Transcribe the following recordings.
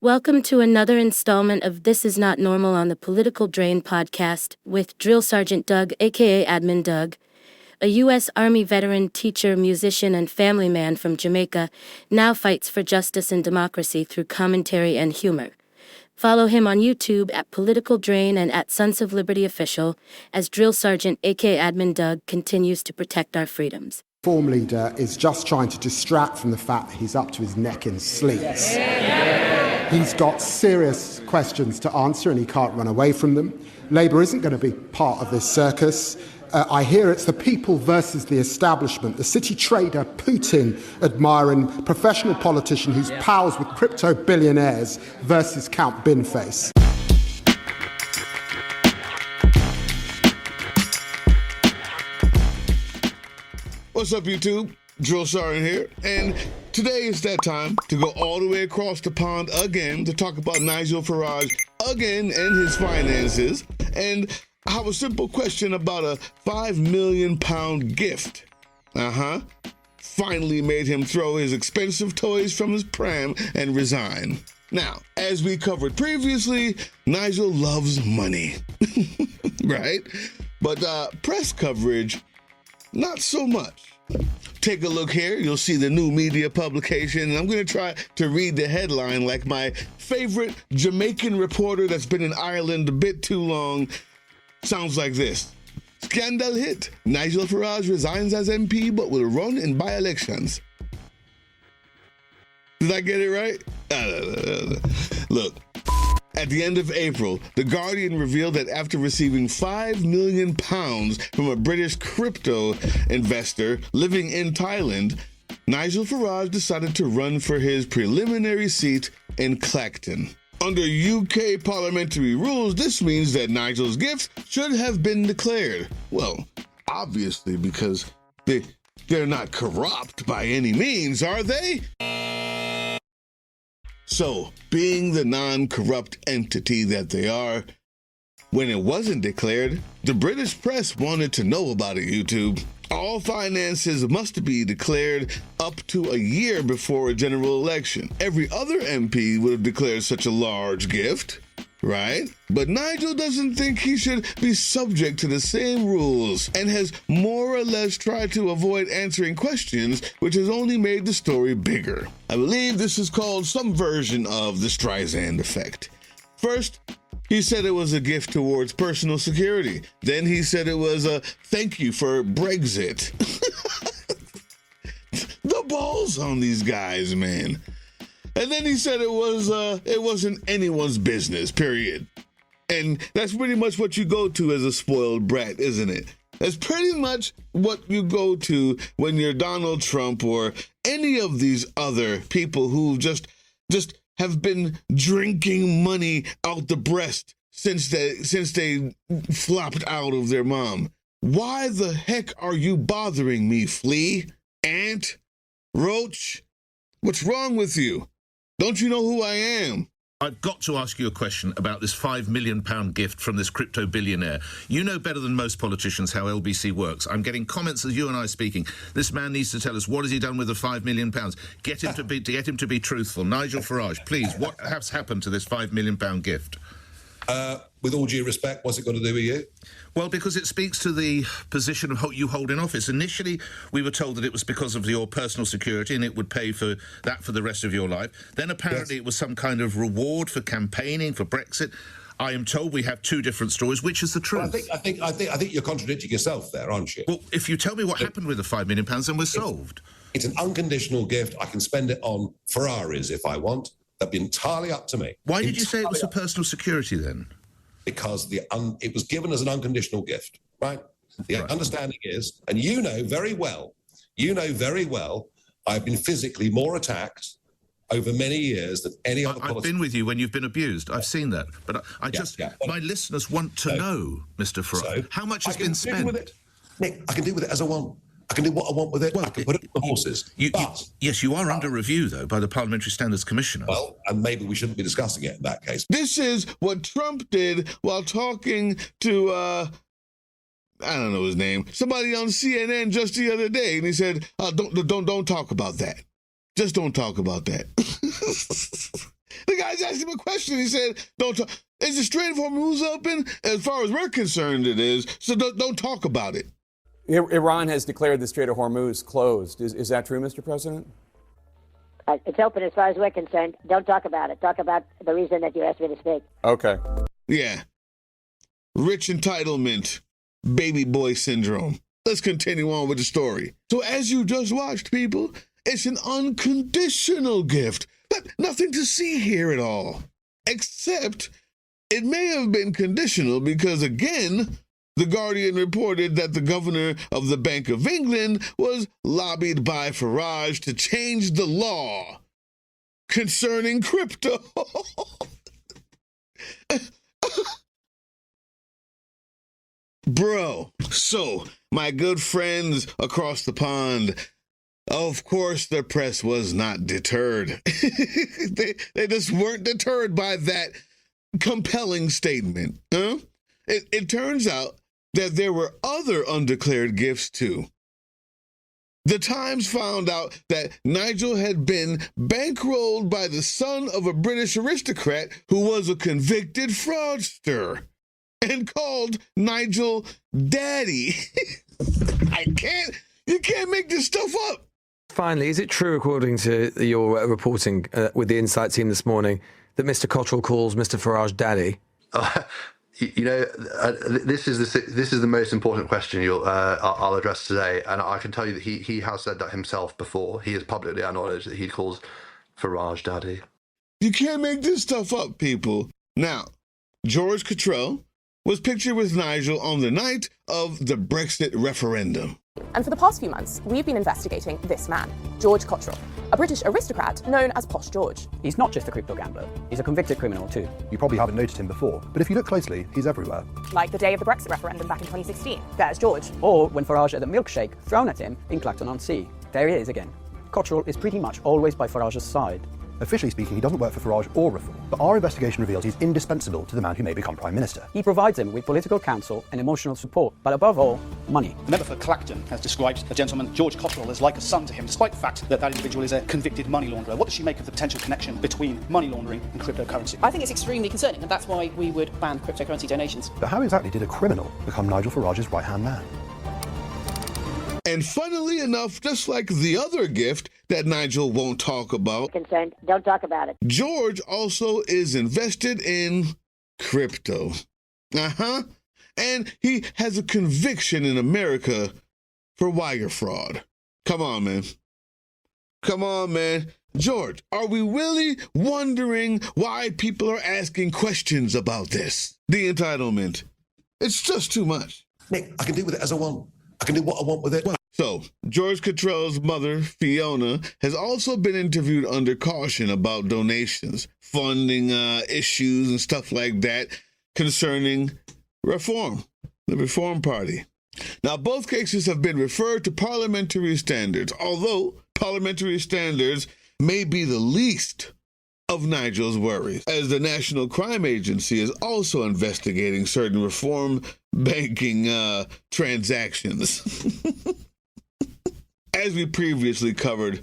Welcome to another installment of This Is Not Normal on the Political Drain podcast with Drill Sergeant Doug, aka Admin Doug, a U.S. Army veteran, teacher, musician, and family man from Jamaica, now fights for justice and democracy through commentary and humor. Follow him on YouTube at Political Drain and at Sons of Liberty Official as Drill Sergeant, aka Admin Doug, continues to protect our freedoms. Reform leader is just trying to distract from the fact that he's up to his neck in sleaze. He's got serious questions to answer and he can't run away from them. Labour isn't going to be part of this circus. I hear it's the people versus the establishment, the city trader Putin admiring professional politician who's pals with crypto billionaires versus Count Binface. What's up, YouTube? Drill Sergeant here, and today is that time to go all the way across the pond again to talk about Nigel Farage again and his finances, and I have a simple question about a £5 million gift. Finally made him throw his expensive toys from his pram and resign. Now, as we covered previously, Nigel loves money, right? But press coverage, not so much. Take a look here. You'll see the new media publication, and I'm going to try to read the headline like my favorite Jamaican reporter that's been in Ireland a bit too long. Sounds like this. Scandal hit. Nigel Farage resigns as MP but will run in by-elections. Did I get it right? Look. At the end of April, The Guardian revealed that after receiving £5 million from a British crypto investor living in Thailand, Nigel Farage decided to run for his preliminary seat in Clacton. Under UK parliamentary rules, this means that Nigel's gifts should have been declared. Well, obviously, because they're not corrupt by any means, are they? So, being the non-corrupt entity that they are, when it wasn't declared, the British press wanted to know about it, YouTube. All finances must be declared up to a year before a general election. Every other MP would have declared such a large gift, right? But Nigel doesn't think he should be subject to the same rules and has more or less tried to avoid answering questions, which has only made the story bigger. I believe this is called some version of the Streisand effect. First, he said it was a gift towards personal security. Then he said it was a thank you for Brexit. The balls on these guys, man. And then he said it wasn't anyone's business, period. And that's pretty much what you go to as a spoiled brat, isn't it? That's pretty much what you go to when you're Donald Trump or any of these other people who just have been drinking money out the breast since they flopped out of their mom. Why the heck are you bothering me, flea, ant, roach? What's wrong with you? Don't you know who I am? I've got to ask you a question about this £5 million gift from this crypto billionaire. You know better than most politicians how LBC works. I'm getting comments as you and I are speaking. This man needs to tell us what has he done with the £5 million. Get him to be truthful. Nigel Farage, please, what has happened to this £5 million gift? With all due respect, what's it got to do with you? Well, because it speaks to the position of you hold in office. Initially, we were told that it was because of your personal security and it would pay for that for the rest of your life. Then apparently It was some kind of reward for campaigning for Brexit. I am told we have two different stories. Which is the truth? Well, I think you're contradicting yourself there, aren't you? Well, if you tell me what happened with the £5 million, then we're solved. It's an unconditional gift. I can spend it on Ferraris if I want. That'd be entirely up to me. Why did you say it was for personal security then? Because it was given as an unconditional gift, right? The understanding is, and you know very well, I've been physically more attacked over many years than any other politician. I've been with you when you've been abused. I've seen that. But my listeners want to know, Mr. Farage, how much has been spent? Nick, I can do with it as I want. I can do what I want with it. Well, I can put it on the horses. Yes, you are under review, though, by the Parliamentary Standards Commissioner. Well, and maybe we shouldn't be discussing it in that case. This is what Trump did while talking to, I don't know his name, somebody on CNN just the other day, and he said, don't talk about that. Just don't talk about that. The guy's asking him a question. He said, don't talk. Is the Strait of Hormuz open? As far as we're concerned, it is. So don't talk about it. Iran has declared the Strait of Hormuz closed. Is that true, Mr. President? It's open as far as we're concerned. Don't talk about it. Talk about the reason that you asked me to speak. Okay. Yeah. Rich entitlement, baby boy syndrome. Let's continue on with the story. So as you just watched, people, it's an unconditional gift. Nothing to see here at all. Except it may have been conditional because, again, The Guardian reported that the governor of the Bank of England was lobbied by Farage to change the law concerning crypto. Bro, so my good friends across the pond, of course the press was not deterred. they just weren't deterred by that compelling statement. Huh? It turns out that there were other undeclared gifts too. The Times found out that Nigel had been bankrolled by the son of a British aristocrat who was a convicted fraudster and called Nigel Daddy. You can't make this stuff up. Finally, is it true, according to your reporting with the Insight team this morning, that Mr. Cottrell calls Mr. Farage Daddy? This is the most important question I'll address today, and I can tell you that he has said that himself before. He has publicly acknowledged that he calls Farage Daddy. You can't make this stuff up, people. Now, George Cottrell was pictured with Nigel on the night of the Brexit referendum. And for the past few months, we've been investigating this man, George Cottrell, a British aristocrat known as Posh George. He's not just a crypto gambler, he's a convicted criminal too. You probably haven't noticed him before, but if you look closely, he's everywhere. Like the day of the Brexit referendum back in 2016. There's George. Or when Farage had a milkshake thrown at him in Clacton-on-Sea. There he is again. Cottrell is pretty much always by Farage's side. Officially speaking, he doesn't work for Farage or Reform, but our investigation reveals he's indispensable to the man who may become Prime Minister. He provides him with political counsel and emotional support, but above all, money. The member for Clacton has described the gentleman George Cottrell as like a son to him, despite the fact that that individual is a convicted money launderer. What does she make of the potential connection between money laundering and cryptocurrency? I think it's extremely concerning, and that's why we would ban cryptocurrency donations. But how exactly did a criminal become Nigel Farage's right-hand man? And funnily enough, just like the other gift that Nigel won't talk about, Concerned, don't talk about it. George also is invested in crypto. And he has a conviction in America for wire fraud. Come on, man. Come on, man. George, are we really wondering why people are asking questions about this? The entitlement. It's just too much. Nick, I can do with it as I want. I can do what I want with it. So, George Cottrell's mother, Fiona, has also been interviewed under caution about donations, funding issues and stuff like that concerning Reform, the Reform Party. Now, both cases have been referred to parliamentary standards, although parliamentary standards may be the least of Nigel's worries, as the National Crime Agency is also investigating certain reform banking transactions. As we previously covered,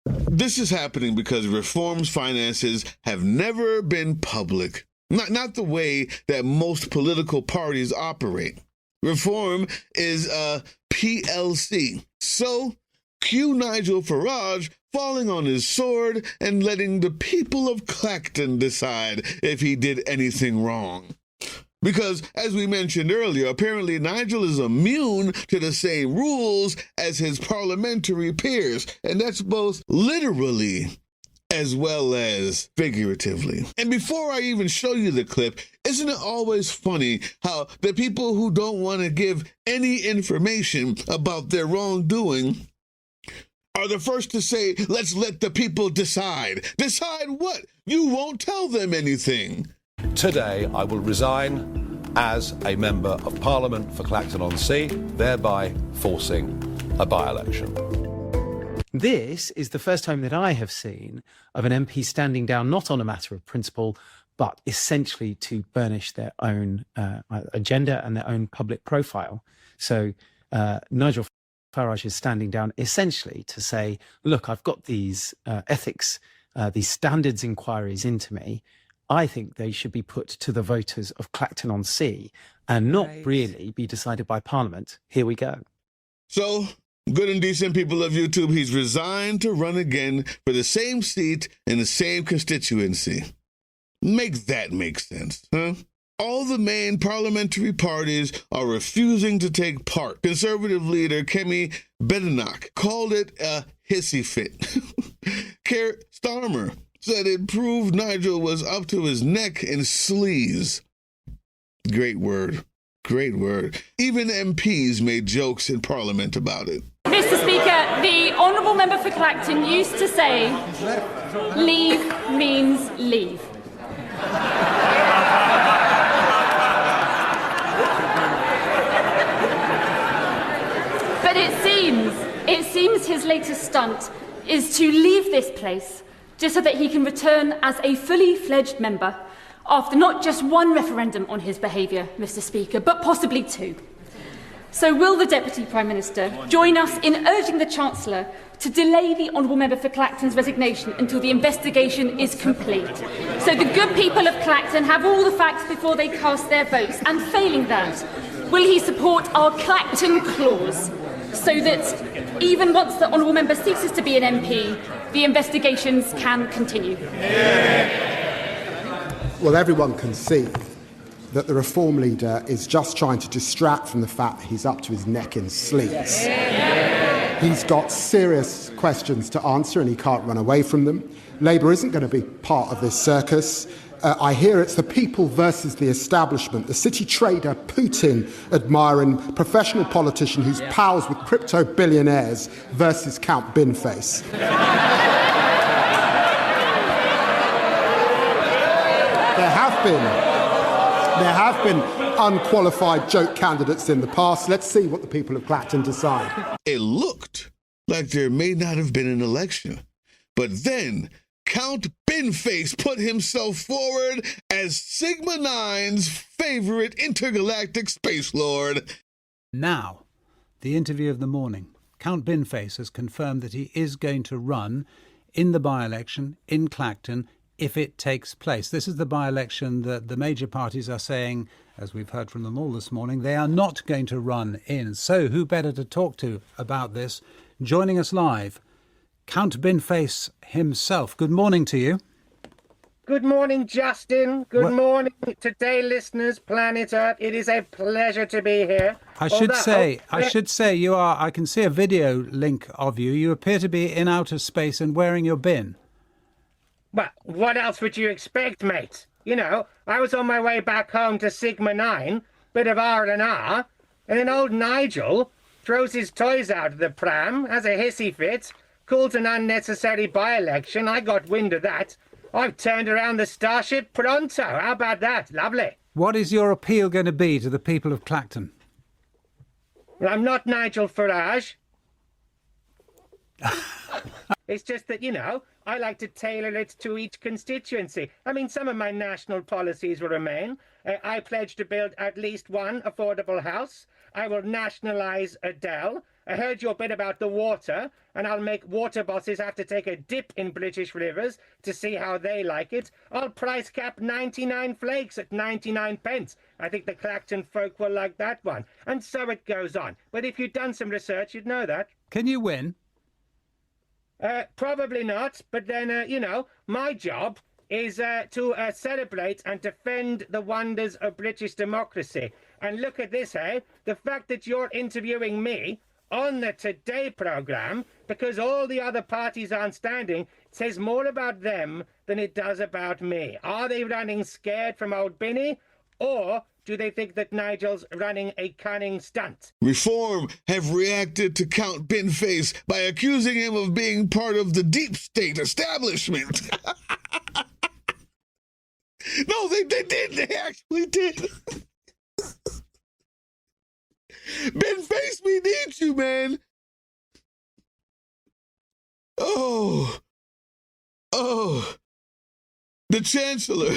this is happening because Reform's finances have never been public, not the way that most political parties operate. Reform is a PLC. So, cue Nigel Farage falling on his sword and letting the people of Clacton decide if he did anything wrong. Because, as we mentioned earlier, apparently Nigel is immune to the same rules as his parliamentary peers, and that's both literally as well as figuratively. And before I even show you the clip, isn't it always funny how the people who don't want to give any information about their wrongdoing are the first to say, let's let the people decide. Decide what? You won't tell them anything. Today, I will resign as a Member of Parliament for Clacton-on-Sea, thereby forcing a by-election. This is the first time that I have seen of an MP standing down not on a matter of principle, but essentially to burnish their own agenda and their own public profile. So Nigel Farage is standing down essentially to say, look, I've got these ethics these standards inquiries into me, I think they should be put to the voters of Clacton-on-Sea and not really be decided by Parliament. Here we go. So, good and decent people of YouTube, he's resigned to run again for the same seat in the same constituency. Make that make sense, huh? All the main parliamentary parties are refusing to take part. Conservative leader Kemi Badenoch called it a hissy fit. Keir Starmer said it proved Nigel was up to his neck in sleaze. Great word. Great word. Even MPs made jokes in Parliament about it. Mr. Speaker, the Honourable Member for Clacton used to say, leave means leave. But it seems his latest stunt is to leave this place just so that he can return as a fully fledged member after not just one referendum on his behaviour, Mr. Speaker, but possibly two. So will the Deputy Prime Minister join us in urging the Chancellor to delay the Honourable Member for Clacton's resignation until the investigation is complete, so the good people of Clacton have all the facts before they cast their votes, and failing that, will he support our Clacton clause, so that even once the Honourable Member ceases to be an MP, the investigations can continue? Well, everyone can see that the Reform leader is just trying to distract from the fact that he's up to his neck in sleaze. He's got serious questions to answer and he can't run away from them. Labour isn't going to be part of this circus. I hear it's the people versus the establishment, the city trader, Putin admiring professional politician who's pals with crypto billionaires versus Count Binface. There have been unqualified joke candidates in the past. Let's see what the people of Clacton decide. It looked like there may not have been an election, but then Count Binface put himself forward as Sigma 9's favorite intergalactic space lord. Now, the interview of the morning. Count Binface has confirmed that he is going to run in the by-election in Clacton if it takes place. This is the by-election that the major parties are saying, as we've heard from them all this morning, they are not going to run in. So who better to talk to about this? Joining us live, Count Binface himself. Good morning to you. Good morning, Justin. Good morning, Today listeners, Planet Earth. It is a pleasure to be here. I should say you are, I can see a video link of you. You appear to be in outer space and wearing your bin. Well, what else would you expect, mate? You know, I was on my way back home to Sigma 9, bit of R&R, and then old Nigel throws his toys out of the pram, has a hissy fit, calls an unnecessary by-election. I got wind of that. I've turned around the starship pronto. How about that? Lovely. What is your appeal going to be to the people of Clacton? Well, I'm not Nigel Farage. It's just that, you know, I like to tailor it to each constituency. I mean, some of my national policies will remain. I pledge to build at least one affordable house. I will nationalise Adele. I heard your bit about the water, and I'll make water bosses have to take a dip in British rivers to see how they like it. I'll price cap 99 flakes at 99 pence. I think the Clacton folk will like that one. And so it goes on. But if you'd done some research, you'd know that. Can you win? Probably not, but then, you know, my job is to celebrate and defend the wonders of British democracy. And look at this, eh? The fact that you're interviewing me on the Today programme, because all the other parties aren't standing, says more about them than it does about me. Are they running scared from old Binny, or do they think that Nigel's running a cunning stunt? Reform have reacted to Count Binface by accusing him of being part of the deep state establishment. No, they did. They actually did. Binface, we need you, man. Oh. The Chancellor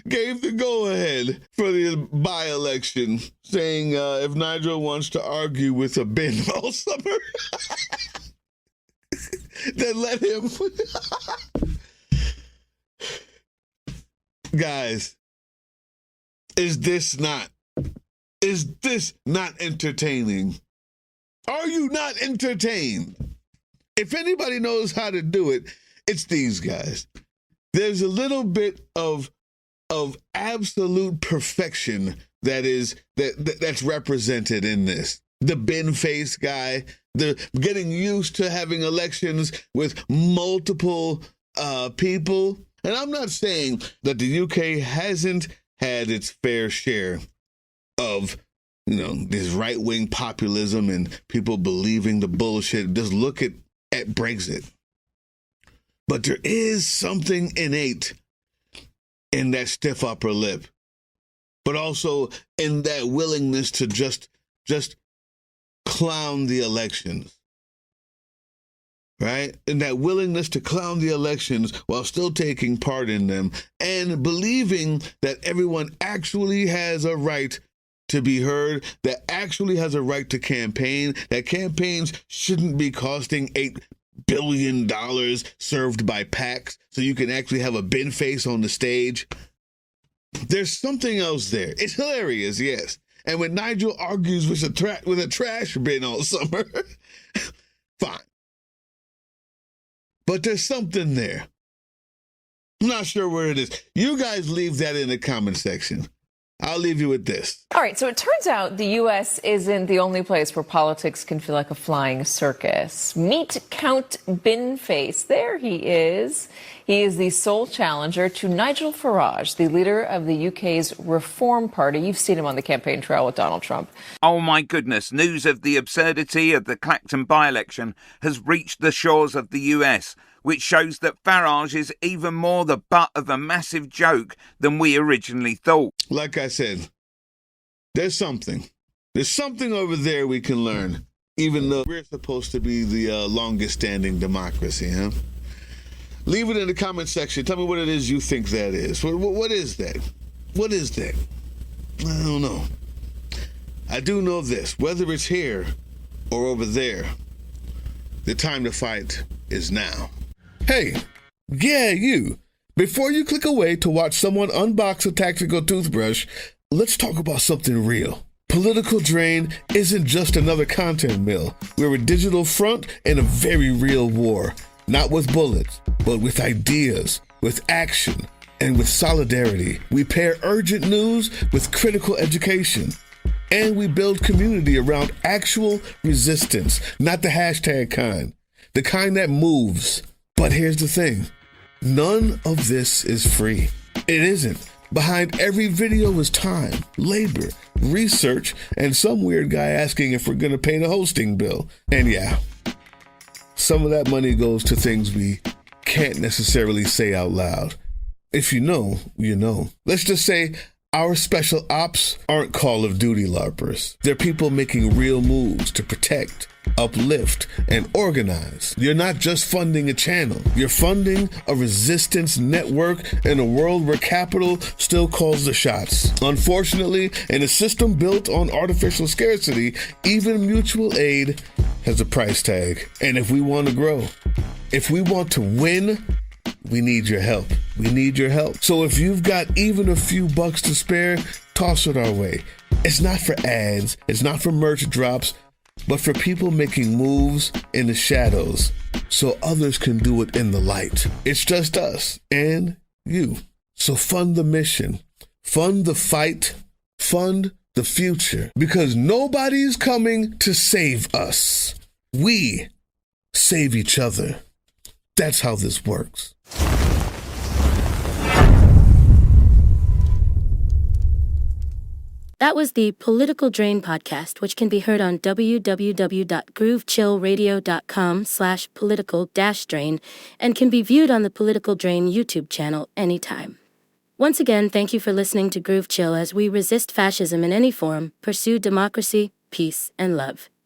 gave the go-ahead for the by-election, saying if Nigel wants to argue with a bin all summer, that let him. Guys, is this not entertaining? Are you not entertained? If anybody knows how to do it, it's these guys. There's a little bit of absolute perfection that's represented in this. The Binface guy, the getting used to having elections with multiple people. And I'm not saying that the UK hasn't had its fair share of, this right-wing populism and people believing the bullshit. Just look at Brexit. But there is something innate in that stiff upper lip, but also in that willingness to just clown the elections, right? In that willingness to clown the elections while still taking part in them and believing that everyone actually has a right to be heard, that actually has a right to campaign, that campaigns shouldn't be costing $8 billion served by PACs so you can actually have a Binface on the stage. There's something else there. It's hilarious, yes. And when Nigel argues with a trash bin all summer, fine. But there's something there. I'm not sure where it is. You guys leave that in the comment section. I'll leave you with this. All right, so it turns out the U.S. isn't the only place where politics can feel like a flying circus. Meet Count Binface. There he is. He is the sole challenger to Nigel Farage, the leader of the UK's Reform Party. You've seen him on the campaign trail with Donald Trump. Oh, my goodness. News of the absurdity of the Clacton by-election has reached the shores of the U.S., which shows that Farage is even more the butt of a massive joke than we originally thought. Like I said, there's something. There's something over there we can learn, even though we're supposed to be the longest-standing democracy, huh? Leave it in the comment section. Tell me what it is you think that is. What is that? What is that? I don't know. I do know this. Whether it's here or over there, the time to fight is now. Hey, yeah, you. Before you click away to watch someone unbox a tactical toothbrush, let's talk about something real. Political Drain isn't just another content mill. We're a digital front in a very real war. Not with bullets, but with ideas, with action, and with solidarity. We pair urgent news with critical education. And we build community around actual resistance, not the hashtag kind. The kind that moves. But here's the thing. None of this is free. It isn't. Behind every video is time, labor, research, and some weird guy asking if we're going to pay the hosting bill. And yeah, some of that money goes to things we can't necessarily say out loud. If you know, you know. Let's just say our special ops aren't Call of Duty LARPers. They're people making real moves to protect, uplift, and organize. You're not just funding a channel. You're funding a resistance network in a world where capital still calls the shots. Unfortunately, in a system built on artificial scarcity, even mutual aid has a price tag. And if we want to grow, if we want to win, we need your help. We need your help. So if you've got even a few bucks to spare, toss it our way. It's not for ads. It's not for merch drops, but for people making moves in the shadows so others can do it in the light. It's just us and you. So fund the mission, fund the fight, fund the future, because nobody's coming to save us. We save each other. That's how this works. That was the Political Drain podcast, which can be heard on www.groovechillradio.com/political-drain and can be viewed on the Political Drain YouTube channel anytime. Once again, thank you for listening to Groove Chill as we resist fascism in any form, pursue democracy, peace, and love.